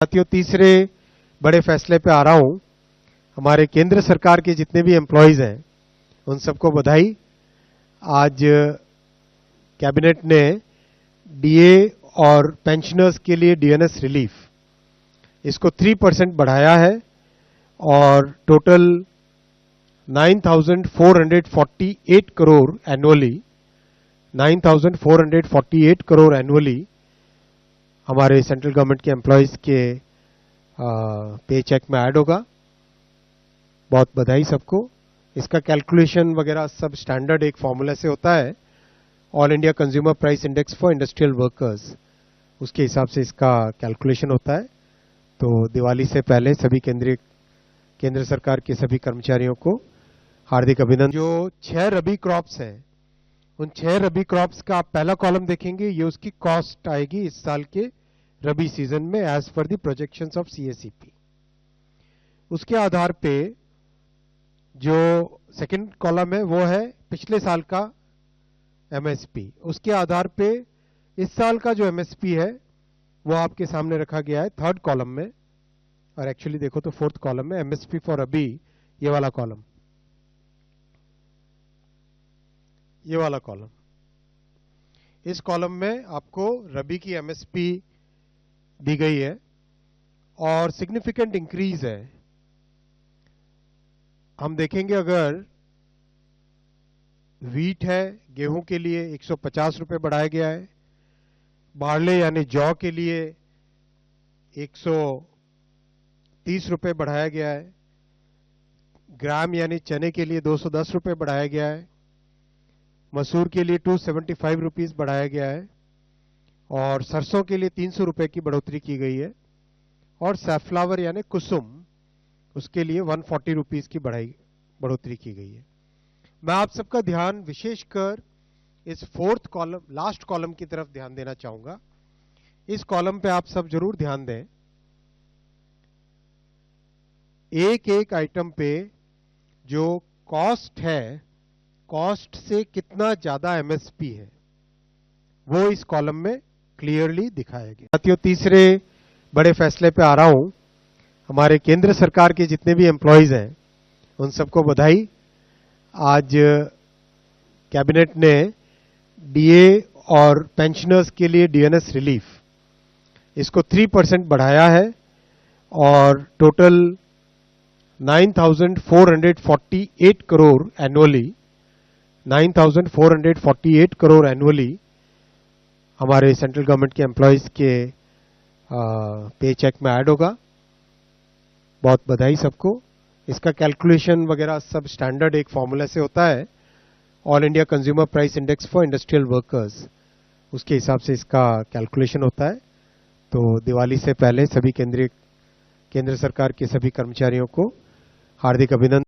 साथियों, तीसरे बड़े फैसले पे आ रहा हूं। हमारे केंद्र सरकार के जितने भी एम्प्लॉयज हैं उन सबको बधाई। आज कैबिनेट ने डीए और पेंशनर्स के लिए डीएनएस रिलीफ इसको 3% बढ़ाया है और total 9,448 crore annually 9,448 crore annually हमारे सेंट्रल गवर्नमेंट के एम्प्लॉयज के पे चेक में ऐड होगा। बहुत बधाई सबको। इसका कैलकुलेशन वगैरह सब स्टैंडर्ड एक फॉर्मूला से होता है, all India consumer price index for industrial workers, उसके हिसाब से इसका कैलकुलेशन होता है। तो दिवाली से पहले सभी केंद्र सरकार के सभी कर्मचारियों को हार्दिक अभिनंदन। जो 6 रबी क्रॉप्स हैं उन 6 रबी क्रॉप्स का आप पहला कॉलम देखेंगे, ये उसकी कॉस्ट आएगी इस साल के रबी सीजन में as per the projections of CSEP. उसके आधार पे जो सेकंड कॉलम है वो है पिछले साल का एमएसपी। उसके आधार पे इस साल का जो एमएसपी है वो आपके सामने रखा गया है थर्ड कॉलम में, और एक्चुअली देखो तो फोर्थ कॉलम में एमएसपी फॉर रबी, ये वाला कॉलम, ये वाला कॉलम। इस कॉलम में आपको रबी की एमएसपी दी गई है और सिग्निफिकेंट इंक्रीज है। हम देखेंगे अगर वीट है, गेहूं के लिए 150 रुपए बढ़ाया गया है, बार्ले यानी जौ के लिए 130 रुपए बढ़ाया गया है, ग्राम यानी चने के लिए 210 रुपए बढ़ाया गया है, मसूर के लिए 275 रुपीज बढ़ाया गया है, और सरसों के लिए 300 रुपए की बढ़ोतरी की गई है, और सैफ्लावर यानी कुसुम उसके लिए 140 रुपीज की बढ़ोतरी की गई है। मैं आप सबका ध्यान विशेषकर इस फोर्थ कॉलम, लास्ट कॉलम की तरफ ध्यान देना चाहूंगा। इस कॉलम पे आप सब जरूर ध्यान दें। एक एक आइटम पे जो कॉस्ट है, कॉस्ट से कितना ज्यादा एमएसपी है, वो इस कॉलम में क्लियरली दिखाया गया। साथियों, तीसरे बड़े फैसले पे आ रहा हूं। हमारे केंद्र सरकार के जितने भी एम्प्लॉयज हैं उन सबको बधाई। आज कैबिनेट ने डीए और पेंशनर्स के लिए डीएनएस रिलीफ इसको 3% बढ़ाया है और total 9,448 crore annually 9,448 crore annually हमारे सेंट्रल गवर्नमेंट के एम्प्लॉयज के पे चेक में ऐड होगा। बहुत बधाई सबको। इसका कैलकुलेशन वगैरह सब स्टैंडर्ड एक फॉर्मूला से होता है, all India consumer price index for industrial workers, उसके हिसाब से इसका कैलकुलेशन होता है। तो दिवाली से पहले सभी केंद्र सरकार के सभी कर्मचारियों को हार्दिक अभिनंदन।